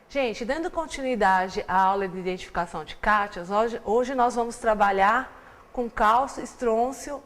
Gente, dando continuidade à aula de identificação de cátions, hoje nós vamos trabalhar com cálcio, estrôncio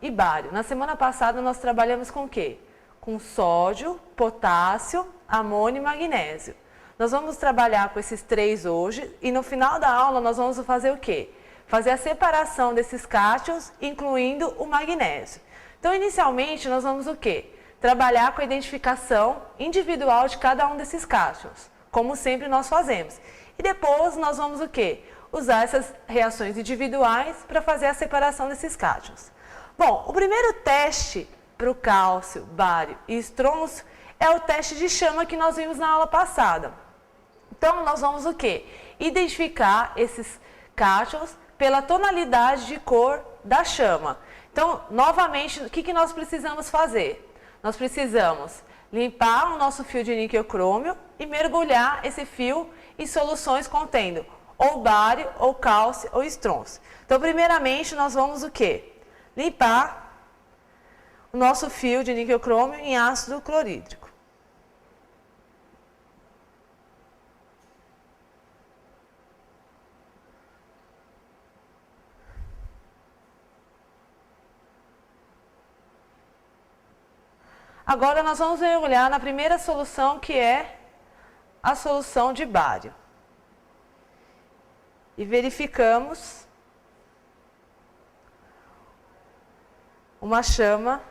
e bário. Na semana passada nós trabalhamos com o quê? Com sódio, potássio, amônio e magnésio. Nós vamos trabalhar com esses três hoje e no final da aula nós vamos fazer o quê? Fazer a separação desses cátions, incluindo o magnésio. Então, inicialmente, nós vamos o quê? Trabalhar com a identificação individual de cada um desses cátions, como sempre nós fazemos. E depois nós vamos o quê? Usar essas reações individuais para fazer a separação desses cátions. Bom, o primeiro teste para o cálcio, bário e estrôncio é o teste de chama que nós vimos na aula passada. Então, nós vamos o quê? Identificar esses cátions pela tonalidade de cor da chama. Então, novamente, o que nós precisamos fazer? Nós precisamos limpar o nosso fio de níquel crômio e mergulhar esse fio em soluções contendo ou bário, ou cálcio, ou estrôncio. Então, primeiramente, nós vamos o quê? Limpar o nosso fio de níquel crômio em ácido clorídrico. Agora, nós vamos mergulhar na primeira solução, que é a solução de bário. E verificamos uma chama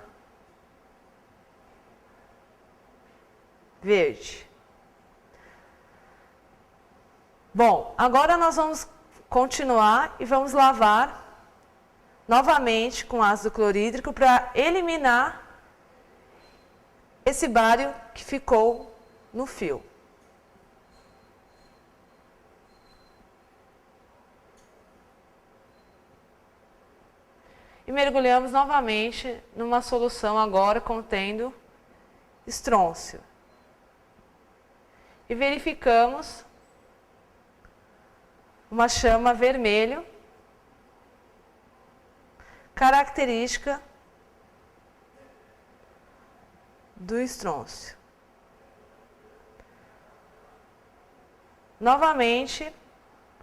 verde. Bom, agora nós vamos continuar e vamos lavar novamente com ácido clorídrico para eliminar esse bário que ficou no fio. E mergulhamos novamente numa solução agora contendo estrôncio. E verificamos uma chama vermelho, característica do estrôncio. Novamente,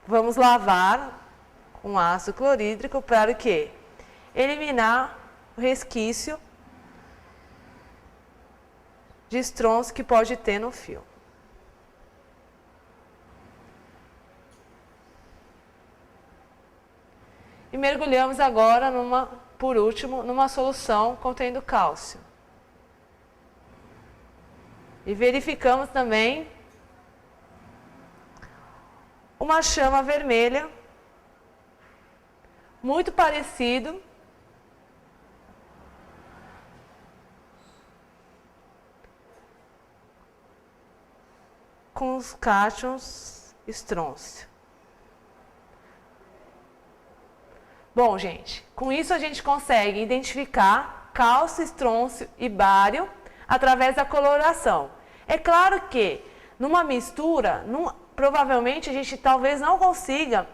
vamos lavar com ácido clorídrico para o quê? Eliminar o resquício de estrôncio que pode ter no fio. E mergulhamos agora, por último, numa solução contendo cálcio. E verificamos também uma chama vermelha, muito parecido com os cátions estrôncio. Bom, gente, com isso a gente consegue identificar cálcio, estrôncio e bário através da coloração. É claro que numa mistura, provavelmente a gente talvez não consiga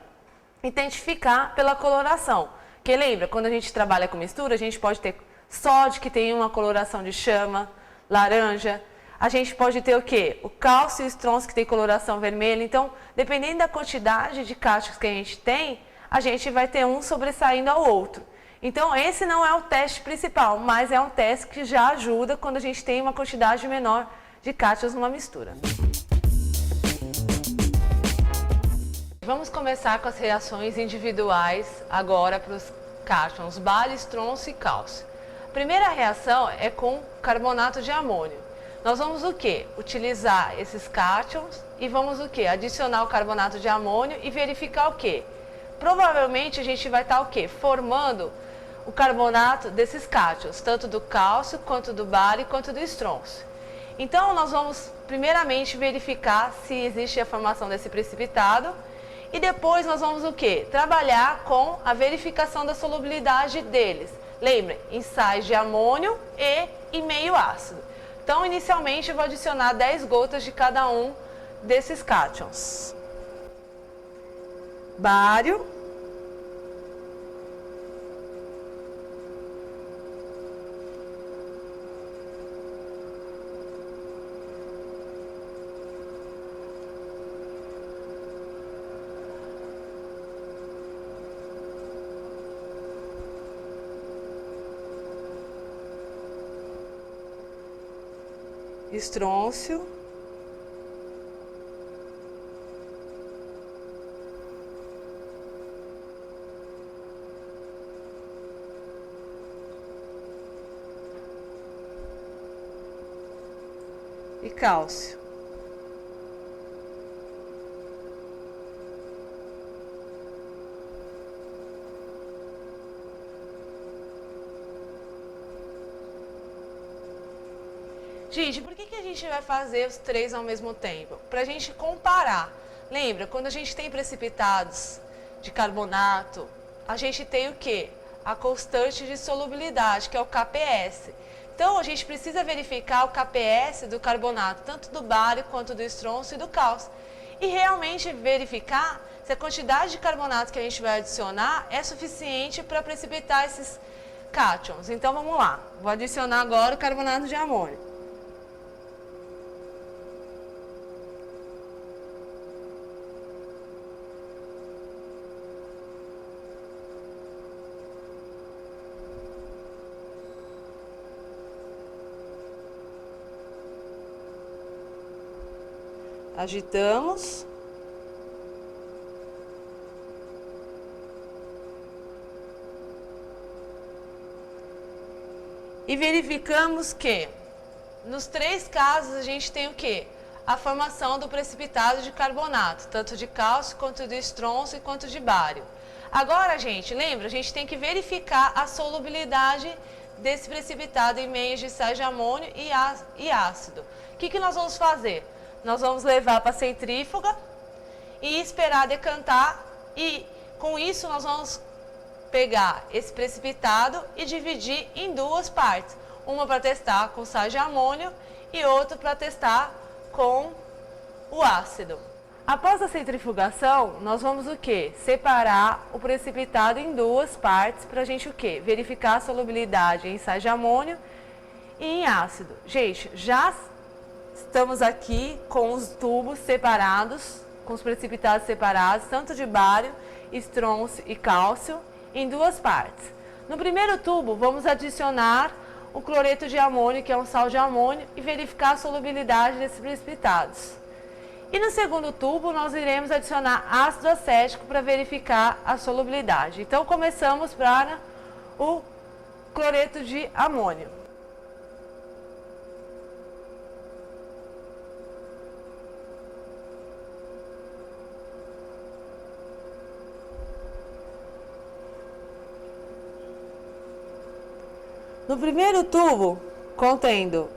identificar pela coloração. Porque lembra, quando a gente trabalha com mistura, a gente pode ter sódio que tem uma coloração de chama, laranja. A gente pode ter o quê? O cálcio e o estrôncio que tem coloração vermelha. Então, dependendo da quantidade de cátions que a gente tem, a gente vai ter um sobressaindo ao outro. Então, esse não é o teste principal, mas é um teste que já ajuda quando a gente tem uma quantidade menor de cátions numa mistura. Vamos começar com as reações individuais agora para os cátions bário, estrôncio e cálcio. A primeira reação é com carbonato de amônio. Nós vamos o quê? Utilizar esses cátions e vamos o quê? Adicionar o carbonato de amônio e verificar o quê? Provavelmente a gente vai estar o quê? Formando o carbonato desses cátions, tanto do cálcio, quanto do bário, quanto do estrôncio. Então, nós vamos primeiramente verificar se existe a formação desse precipitado e depois nós vamos o quê? Trabalhar com a verificação da solubilidade deles. Lembrem, em sais de amônio e e meio ácido. Então, inicialmente, eu vou adicionar 10 gotas de cada um desses cátions. Bário. Estrôncio. E cálcio. Gente, por que a gente vai fazer os três ao mesmo tempo? Para a gente comparar. Lembra, quando a gente tem precipitados de carbonato, a gente tem o quê? A constante de solubilidade, que é o KPS. Então, a gente precisa verificar o KPS do carbonato, tanto do bário quanto do estrôncio e do cálcio. E realmente verificar se a quantidade de carbonato que a gente vai adicionar é suficiente para precipitar esses cátions. Então, vamos lá. Vou adicionar agora o carbonato de amônio. Agitamos. E verificamos que, nos três casos, a gente tem o quê? A formação do precipitado de carbonato, tanto de cálcio, quanto de estrôncio, quanto de bário. Agora, gente, lembra? A gente tem que verificar a solubilidade desse precipitado em meios de sais de amônio e ácido. O que nós vamos fazer? Nós vamos levar para a centrífuga e esperar decantar, e com isso nós vamos pegar esse precipitado e dividir em duas partes. Uma para testar com sais de amônio e outra para testar com o ácido. Após a centrifugação, nós vamos o quê? Separar o precipitado em duas partes para a gente o quê? Verificar a solubilidade em sais de amônio e em ácido. Gente, já estamos aqui com os tubos separados, com os precipitados separados, tanto de bário, estrôncio e cálcio, em duas partes. No primeiro tubo, vamos adicionar o cloreto de amônio, que é um sal de amônio, e verificar a solubilidade desses precipitados. E no segundo tubo, nós iremos adicionar ácido acético para verificar a solubilidade. Então, começamos para o cloreto de amônio. No primeiro tubo, contendo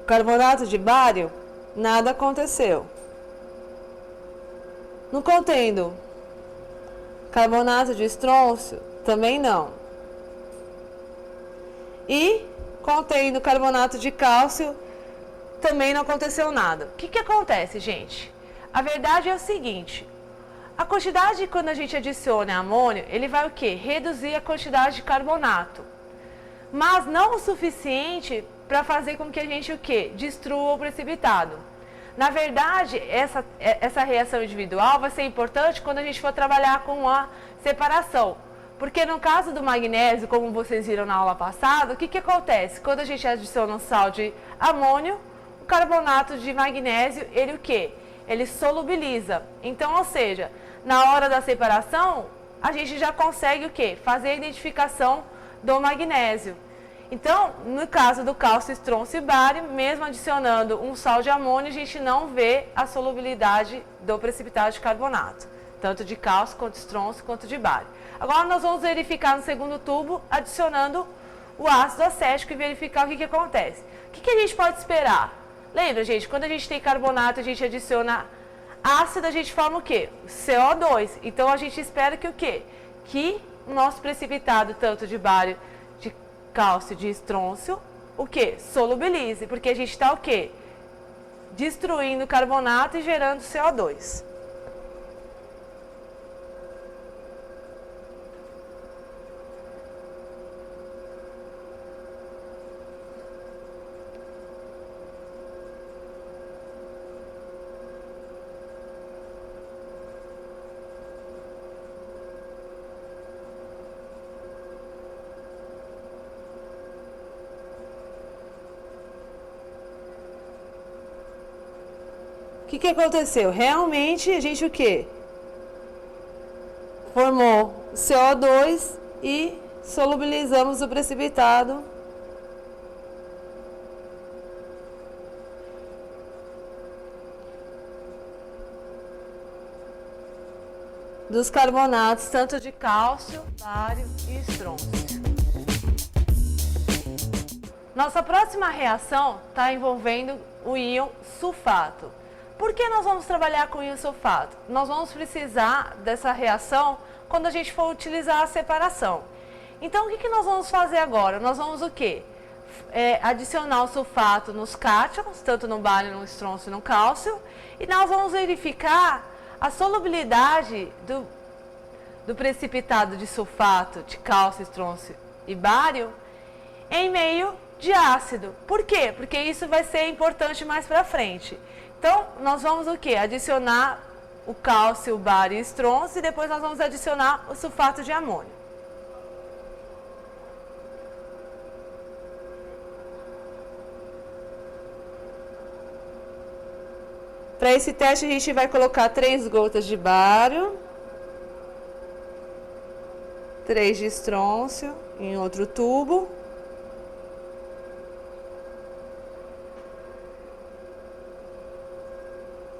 carbonato de bário, nada aconteceu. No contendo carbonato de estrôncio, também não. E contendo carbonato de cálcio, também não aconteceu nada. O que acontece, gente? A verdade é o seguinte: a quantidade, quando a gente adiciona amônio, ele vai o quê? Reduzir a quantidade de carbonato. Mas não o suficiente para fazer com que a gente o quê? Destrua o precipitado. Na verdade, essa reação individual vai ser importante quando a gente for trabalhar com a separação. Porque no caso do magnésio, como vocês viram na aula passada, o que acontece? Quando a gente adiciona um sal de amônio, o carbonato de magnésio, ele o quê? Ele solubiliza. Então, ou seja, na hora da separação, a gente já consegue o quê? Fazer a identificação do magnésio. Então, no caso do cálcio, estrôncio e bário, mesmo adicionando um sal de amônio, a gente não vê a solubilidade do precipitado de carbonato, tanto de cálcio, quanto de estrôncio, quanto de bário. Agora, nós vamos verificar no segundo tubo, adicionando o ácido acético e verificar o que acontece. O que a gente pode esperar? Lembra, gente, quando a gente tem carbonato, a gente adiciona ácido, a gente forma o quê? CO2. Então, a gente espera que o quê? Que o nosso precipitado, tanto de bário, de cálcio e de estrôncio, o que? Solubilize, porque a gente está o quê? Destruindo carbonato e gerando CO2. O que aconteceu? Realmente a gente o quê? Formou CO2 e solubilizamos o precipitado dos carbonatos, tanto de cálcio, bário e estrôncio. Nossa próxima reação está envolvendo o íon sulfato. Por que nós vamos trabalhar com íon sulfato? Nós vamos precisar dessa reação quando a gente for utilizar a separação. Então, o que nós vamos fazer agora? Nós vamos o quê? Adicionar o sulfato nos cátions, tanto no bário, no estrôncio e no cálcio. E nós vamos verificar a solubilidade do precipitado de sulfato, de cálcio, estrôncio e bário em meio de ácido. Por quê? Porque isso vai ser importante mais para frente. Então, nós vamos o quê? Adicionar o cálcio, o bário e o estrôncio e depois nós vamos adicionar o sulfato de amônio. Para esse teste a gente vai colocar 3 gotas de bário, 3 de estrôncio em outro tubo.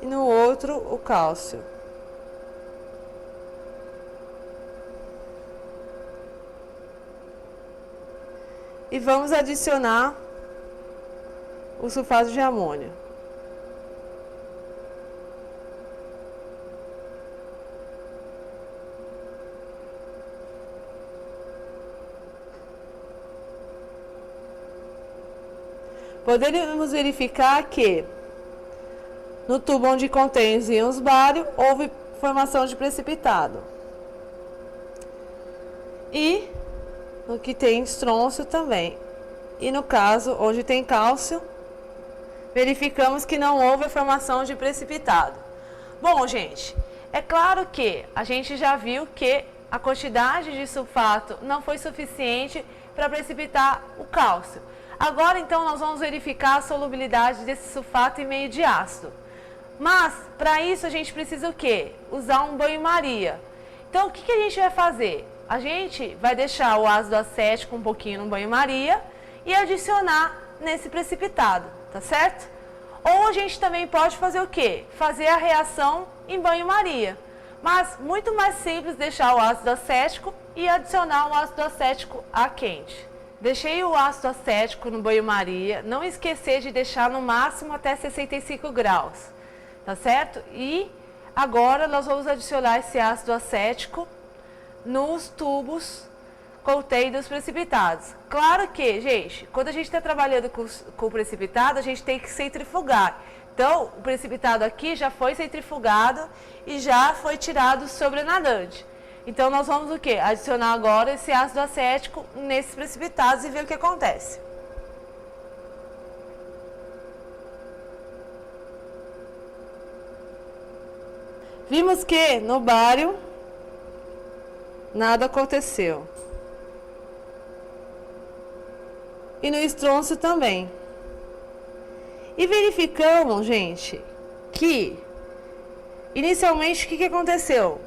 E no outro, o cálcio. E vamos adicionar o sulfato de amônio. Podemos verificar que no tubo onde contém os íons bário, houve formação de precipitado. E no que tem estrôncio também. E no caso, onde tem cálcio, verificamos que não houve a formação de precipitado. Bom, gente, é claro que a gente já viu que a quantidade de sulfato não foi suficiente para precipitar o cálcio. Agora, então, nós vamos verificar a solubilidade desse sulfato em meio de ácido. Mas, para isso, a gente precisa o quê? Usar um banho-maria. Então, o que a gente vai fazer? A gente vai deixar o ácido acético um pouquinho no banho-maria e adicionar nesse precipitado, tá certo? Ou a gente também pode fazer o quê? Fazer a reação em banho-maria. Mas, muito mais simples deixar o ácido acético e adicionar o ácido acético a quente. Deixei o ácido acético no banho-maria, não esquecer de deixar no máximo até 65 graus. Tá certo? E agora nós vamos adicionar esse ácido acético nos tubos contendo os precipitados. Claro que, gente, quando a gente está trabalhando com o precipitado, a gente tem que centrifugar. Então, o precipitado aqui já foi centrifugado e já foi tirado sobrenadante. Então, nós vamos o quê? Adicionar agora esse ácido acético nesses precipitados e ver o que acontece. Vimos que no bário nada aconteceu. E no estrôncio também. E verificamos, gente, que inicialmente o que aconteceu?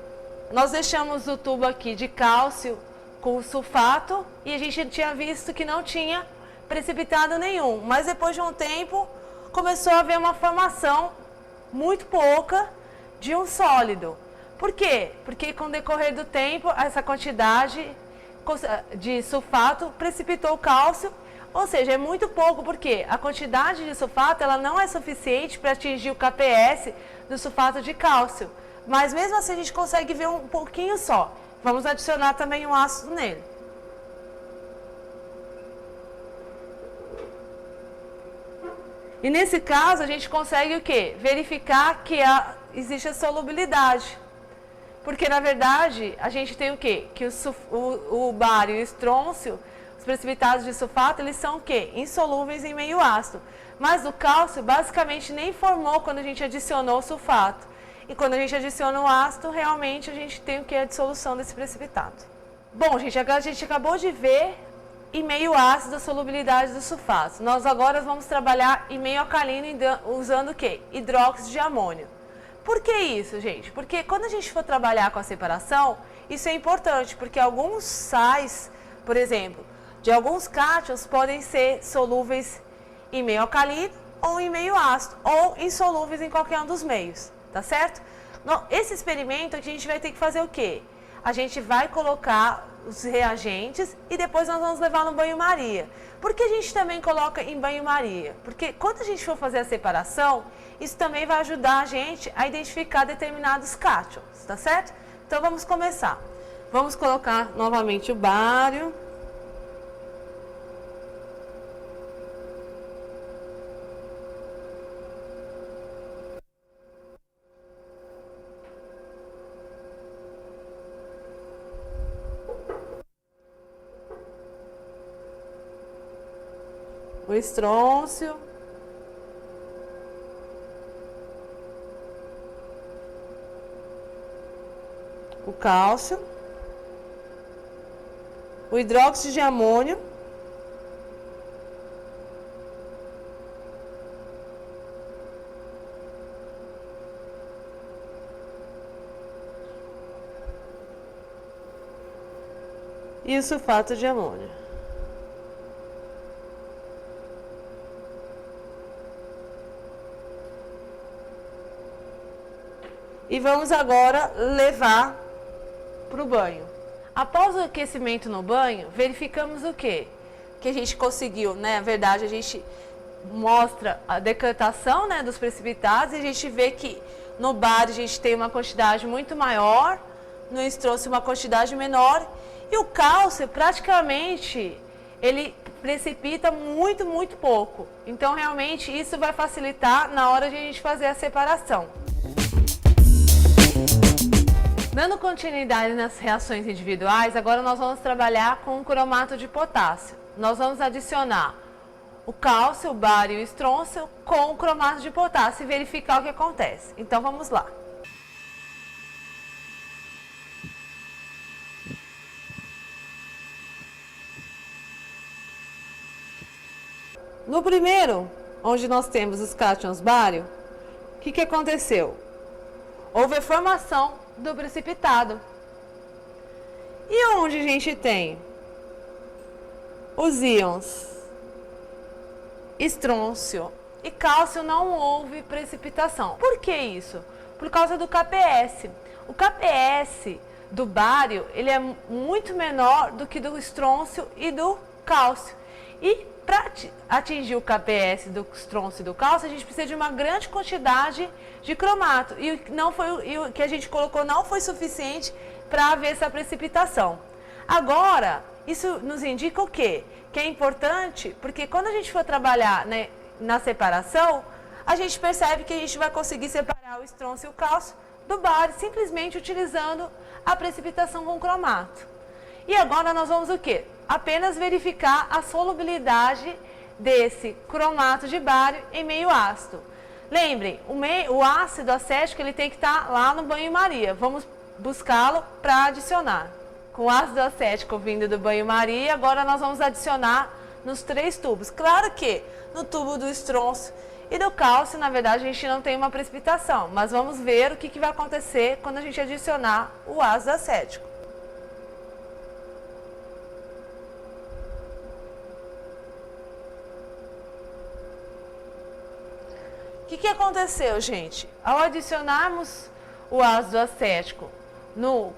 Nós deixamos o tubo aqui de cálcio com sulfato e a gente tinha visto que não tinha precipitado nenhum. Mas depois de um tempo começou a haver uma formação muito pouca de um sólido. Por quê? Porque com o decorrer do tempo, essa quantidade de sulfato precipitou o cálcio, ou seja, é muito pouco, porque a quantidade de sulfato ela não é suficiente para atingir o KPS do sulfato de cálcio. Mas mesmo assim a gente consegue ver um pouquinho só. Vamos adicionar também um ácido nele. E nesse caso a gente consegue o quê? Verificar que existe a solubilidade. Porque na verdade a gente tem o quê? Que o bário e o estrôncio, os precipitados de sulfato, eles são o quê? Insolúveis em meio ácido. Mas o cálcio basicamente nem formou quando a gente adicionou o sulfato. E quando a gente adiciona o ácido, realmente a gente tem o que? A dissolução desse precipitado. Bom, gente, agora a gente acabou de ver em meio ácido a solubilidade dos sulfatos. Nós agora vamos trabalhar em meio alcalino usando o quê? Hidróxido de amônio. Por que isso, gente? Porque quando a gente for trabalhar com a separação, isso é importante, porque alguns sais, por exemplo, de alguns cátions podem ser solúveis em meio alcalino ou em meio ácido, ou insolúveis em qualquer um dos meios, tá certo? Esse experimento a gente vai ter que fazer o quê? A gente vai colocar os reagentes e depois nós vamos levar no banho-maria. Por que a gente também coloca em banho-maria? Porque quando a gente for fazer a separação, isso também vai ajudar a gente a identificar determinados cátions, tá certo? Então vamos começar. Vamos colocar novamente o bário. O estrôncio. O cálcio. O hidróxido de amônio. E o sulfato de amônio. E vamos agora levar para o banho. Após o aquecimento no banho, verificamos o quê? Que a gente conseguiu, né? Na verdade, a gente mostra a decantação, né, dos precipitados e a gente vê que no bário a gente tem uma quantidade muito maior, no estrôncio uma quantidade menor e o cálcio praticamente ele precipita muito, muito pouco. Então, realmente, isso vai facilitar na hora de a gente fazer a separação. Dando continuidade nas reações individuais, agora nós vamos trabalhar com o cromato de potássio. Nós vamos adicionar o cálcio, o bário e o estrôncio com o cromato de potássio e verificar o que acontece. Então vamos lá. No primeiro, onde nós temos os cátions bário, o que aconteceu? Houve a formação do precipitado. E onde a gente tem os íons estrôncio e cálcio, não houve precipitação. Por que isso? Por causa do KPS. O KPS do bário, ele é muito menor do que do estrôncio e do cálcio. E para atingir o KPS do estrôncio e do cálcio, a gente precisa de uma grande quantidade de cromato. E o que a gente colocou não foi suficiente para haver essa precipitação. Agora, isso nos indica o quê? Que é importante, porque quando a gente for trabalhar, né, na separação, a gente percebe que a gente vai conseguir separar o estrôncio e o cálcio do bário, simplesmente utilizando a precipitação com cromato. E agora nós vamos o quê? Apenas verificar a solubilidade desse cromato de bário em meio ácido. Lembrem, o ácido acético ele tem que estar lá no banho-maria. Vamos buscá-lo para adicionar. Com o ácido acético vindo do banho-maria, agora nós vamos adicionar nos 3 tubos. Claro que no tubo do estrôncio e do cálcio, na verdade, a gente não tem uma precipitação. Mas vamos ver o que vai acontecer quando a gente adicionar o ácido acético. O que aconteceu, gente? Ao adicionarmos o ácido acético no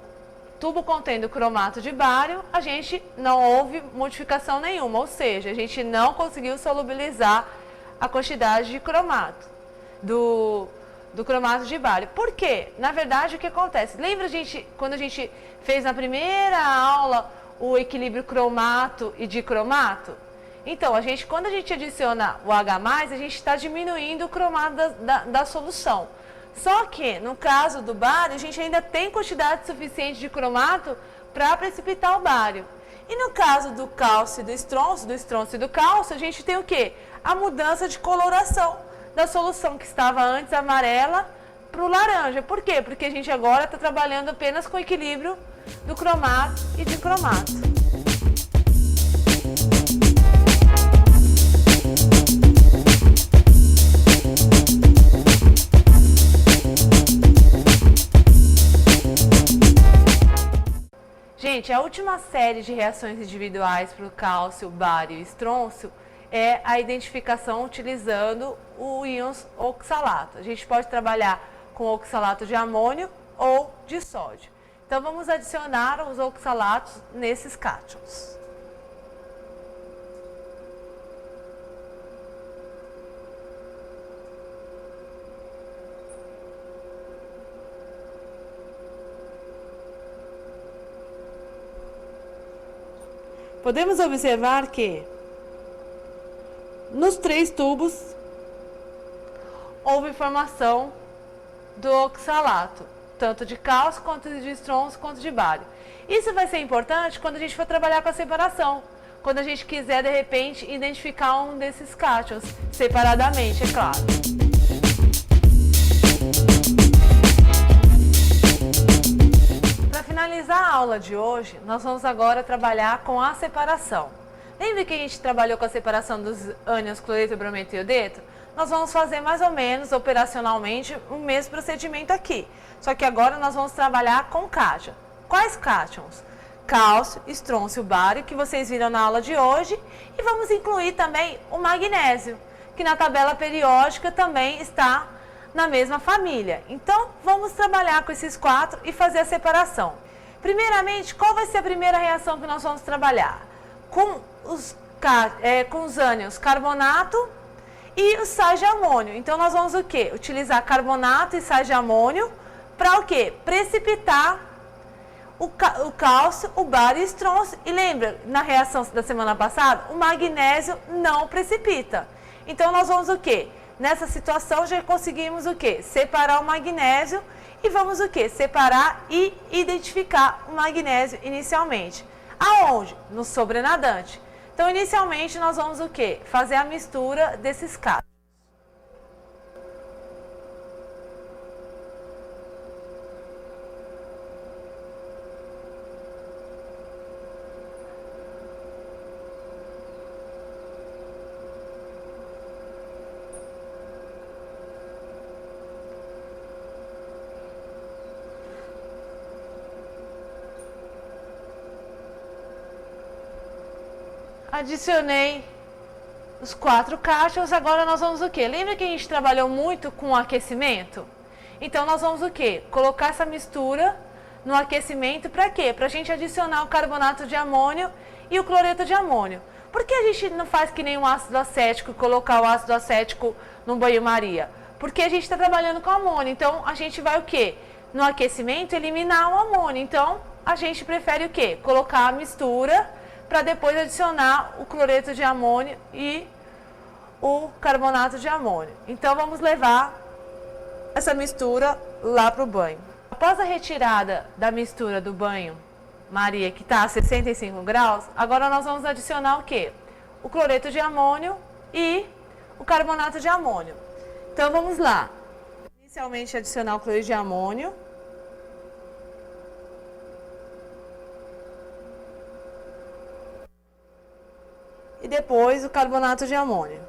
tubo contendo cromato de bário, a gente não houve modificação nenhuma, ou seja, a gente não conseguiu solubilizar a quantidade de cromato, do cromato de bário. Por quê? Na verdade, o que acontece? Lembra quando a gente fez na primeira aula o equilíbrio cromato e dicromato? Então, quando a gente adiciona o H+, a gente está diminuindo o cromato da solução. Só que, no caso do bário, a gente ainda tem quantidade suficiente de cromato para precipitar o bário. E no caso do cálcio e do estrôncio e do cálcio, a gente tem o quê? A mudança de coloração da solução que estava antes amarela para o laranja. Por quê? Porque a gente agora está trabalhando apenas com o equilíbrio do cromato e dicromato. Gente, a última série de reações individuais para o cálcio, bário e estrôncio é a identificação utilizando o íons oxalato. A gente pode trabalhar com oxalato de amônio ou de sódio. Então, vamos adicionar os oxalatos nesses cátions. Podemos observar que nos 3 tubos houve formação do oxalato, tanto de cálcio, quanto de estrôncio, quanto de bário. Isso vai ser importante quando a gente for trabalhar com a separação, quando a gente quiser, de repente, identificar um desses cátions, separadamente, é claro. Para finalizar a aula de hoje, nós vamos agora trabalhar com a separação. Lembra que a gente trabalhou com a separação dos ânions, cloreto, brometo e iodeto? Nós vamos fazer mais ou menos, operacionalmente, o mesmo procedimento aqui. Só que agora nós vamos trabalhar com cátion. Quais cátions? Cálcio, estrôncio, bário, que vocês viram na aula de hoje. E vamos incluir também o magnésio, que na tabela periódica também está na mesma família. Então, vamos trabalhar com esses 4 e fazer a separação. Primeiramente, qual vai ser a primeira reação que nós vamos trabalhar? Com os ânions carbonato e os sais de amônio. Então, nós vamos o quê? Utilizar carbonato e sais de amônio para o quê? Precipitar o cálcio, o bário e o estrôncio. E lembra, na reação da semana passada, o magnésio não precipita. Então, nós vamos o quê? Nessa situação, já conseguimos o quê? Separar o magnésio e vamos o quê? Separar e identificar o magnésio inicialmente. Aonde? No sobrenadante. Então, inicialmente, nós vamos o quê? Fazer a mistura desses cátions. Adicionei os 4 cátions, agora nós vamos o quê? Lembra que a gente trabalhou muito com aquecimento? Então, nós vamos o quê? Colocar essa mistura no aquecimento para quê? Para a gente adicionar o carbonato de amônio e o cloreto de amônio. Por que a gente não faz que nem um ácido acético e colocar o ácido acético no banho-maria? Porque a gente está trabalhando com amônio, então a gente vai o quê? No aquecimento eliminar o amônio. Então, a gente prefere o quê? Colocar a mistura para depois adicionar o cloreto de amônio e o carbonato de amônio. Então, vamos levar essa mistura lá para o banho. Após a retirada da mistura do banho-maria, que está a 65 graus, agora nós vamos adicionar o quê? O cloreto de amônio e o carbonato de amônio. Então, vamos lá. Inicialmente, adicionar o cloreto de amônio. E depois o carbonato de amônio.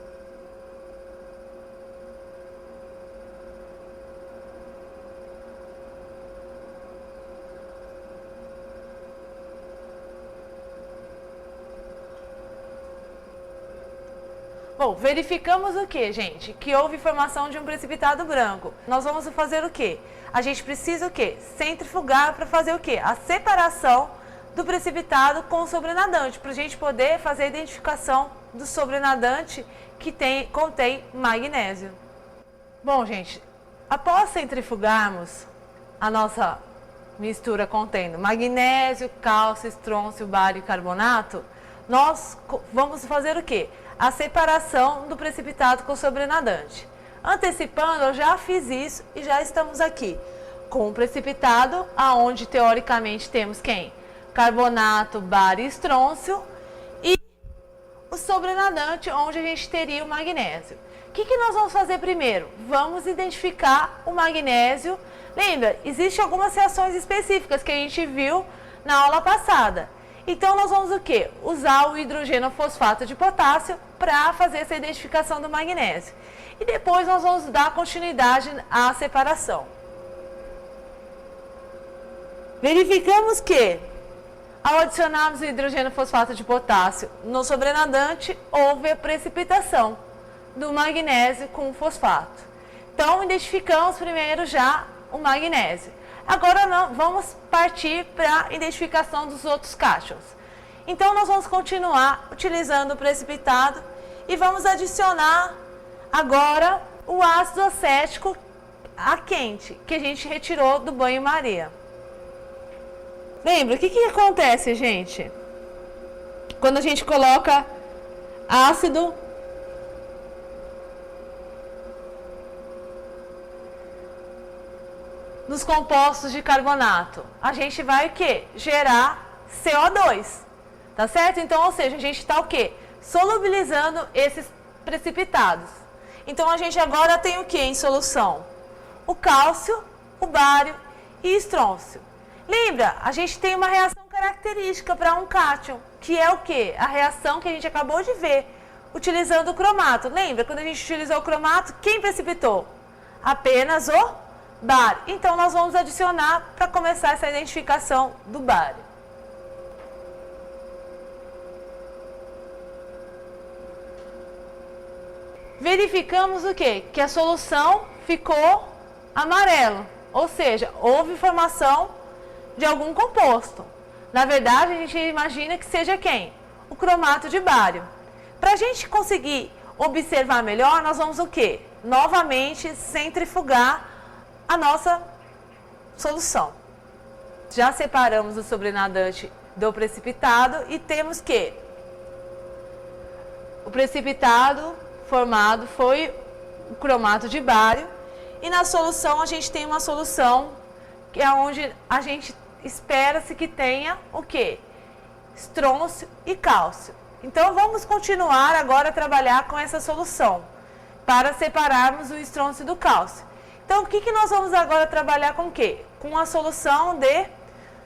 Bom, verificamos o que, gente? Que houve formação de um precipitado branco. Nós vamos fazer o quê? A gente precisa o quê? Centrifugar para fazer o quê? A separação do precipitado com o sobrenadante, para a gente poder fazer a identificação do sobrenadante que contém magnésio. Bom, gente, após centrifugarmos a nossa mistura contendo magnésio, cálcio, estrôncio, bário e carbonato, nós vamos fazer o quê? A separação do precipitado com o sobrenadante. Antecipando, eu já fiz isso e já estamos aqui com o precipitado, aonde teoricamente temos quem? Carbonato, bário e estrôncio, e o sobrenadante, onde a gente teria o magnésio. O que nós vamos fazer primeiro? Vamos identificar o magnésio. Lembra, existem algumas reações específicas que a gente viu na aula passada. Então, nós vamos o quê? Usar o hidrogeno fosfato de potássio para fazer essa identificação do magnésio. E depois nós vamos dar continuidade à separação. Verificamos que, ao adicionarmos o hidrogeno fosfato de potássio no sobrenadante, houve a precipitação do magnésio com o fosfato. Então, identificamos primeiro já o magnésio. Agora vamos partir para a identificação dos outros cátions. Então, nós vamos continuar utilizando o precipitado e vamos adicionar agora o ácido acético a quente, que a gente retirou do banho-maria. Lembra, o que acontece, gente? Quando a gente coloca ácido nos compostos de carbonato, a gente vai o quê? Gerar CO2, tá certo? Então, ou seja, a gente está o quê? Solubilizando esses precipitados. Então, a gente agora tem o quê em solução? O cálcio, o bário e estrôncio. Lembra, a gente tem uma reação característica para um cátion, que é o quê? A reação que a gente acabou de ver, utilizando o cromato. Lembra, quando a gente utilizou o cromato, quem precipitou? Apenas o bário. Então, nós vamos adicionar para começar essa identificação do bário. Verificamos o quê? Que a solução ficou amarelo, ou seja, houve formação de algum composto. Na verdade, a gente imagina que seja quem? O cromato de bário. Para a gente conseguir observar melhor, nós vamos o quê? Novamente centrifugar a nossa solução. Já separamos o sobrenadante do precipitado e temos que o precipitado formado foi o cromato de bário, e na solução a gente tem uma solução que é onde a gente espera-se que tenha o quê? Estrôncio e cálcio. Então, vamos continuar agora a trabalhar com essa solução, para separarmos o estrôncio do cálcio. Então, o que nós vamos agora trabalhar com o quê? Com a solução de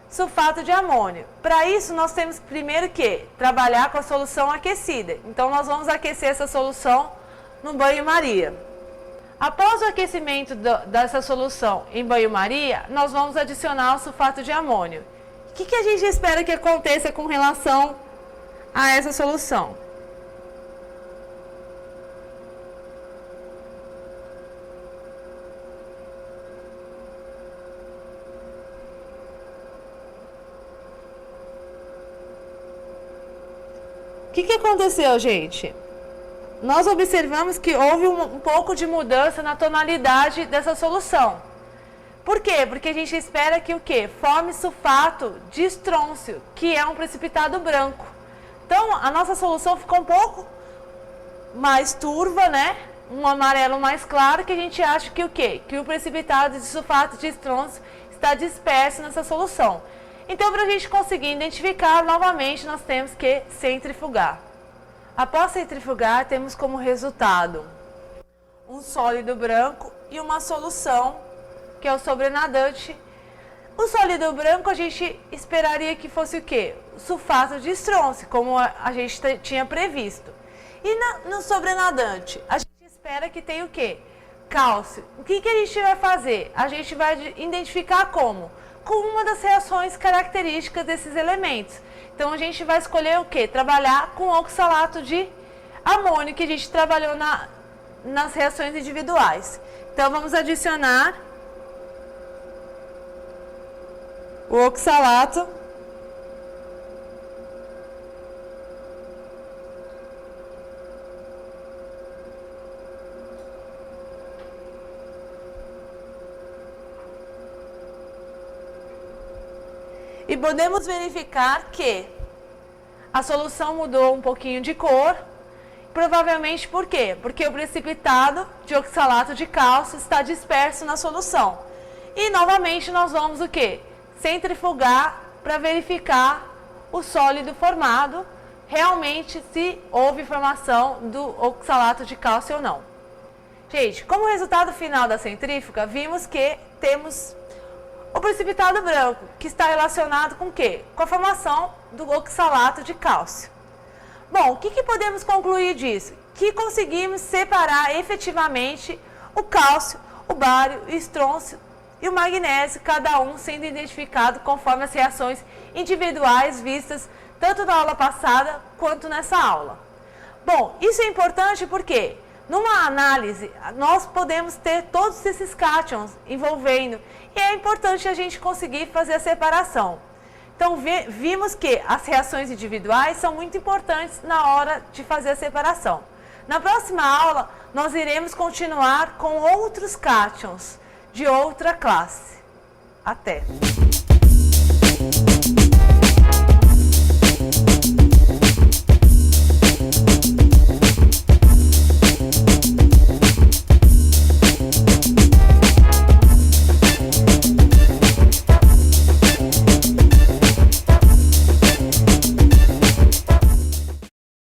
sulfato de amônio. Para isso, nós temos primeiro que trabalhar com a solução aquecida. Então, nós vamos aquecer essa solução no banho-maria. Após o aquecimento dessa solução em banho-maria, nós vamos adicionar o sulfato de amônio. O que a gente espera que aconteça com relação a essa solução? O que aconteceu, gente? Nós observamos que houve um pouco de mudança na tonalidade dessa solução. Por quê? Porque a gente espera que o quê? Forme sulfato de estrôncio, que é um precipitado branco. Então, a nossa solução ficou um pouco mais turva, né? Um amarelo mais claro, que a gente acha que o quê? Que o precipitado de sulfato de estrôncio está disperso nessa solução. Então, para a gente conseguir identificar, novamente, nós temos que centrifugar. Após centrifugar, temos como resultado um sólido branco e uma solução, que é o sobrenadante. O sólido branco a gente esperaria que fosse o quê? O sulfato de estrôncio, como a gente tinha previsto. E no sobrenadante, a gente espera que tenha o quê? Cálcio. O que a gente vai fazer? A gente vai identificar como? Com uma das reações características desses elementos. Então, a gente vai escolher o quê? Trabalhar com oxalato de amônio, que a gente trabalhou nas reações individuais. Então, vamos adicionar o oxalato e podemos verificar que a solução mudou um pouquinho de cor. Provavelmente por quê? Porque o precipitado de oxalato de cálcio está disperso na solução. E novamente nós vamos o quê? Centrifugar para verificar o sólido formado, realmente se houve formação do oxalato de cálcio ou não. Gente, como resultado final da centrífuga, vimos que temos o precipitado branco, que está relacionado com o quê? Com a formação do oxalato de cálcio. Bom, o que podemos concluir disso? Que conseguimos separar efetivamente o cálcio, o bário, o estrôncio e o magnésio, cada um sendo identificado conforme as reações individuais vistas tanto na aula passada quanto nessa aula. Bom, isso é importante porque numa análise nós podemos ter todos esses cátions envolvendo e é importante a gente conseguir fazer a separação. Então vimos que as reações individuais são muito importantes na hora de fazer a separação. Na próxima aula nós iremos continuar com outros cátions de outra classe. Até!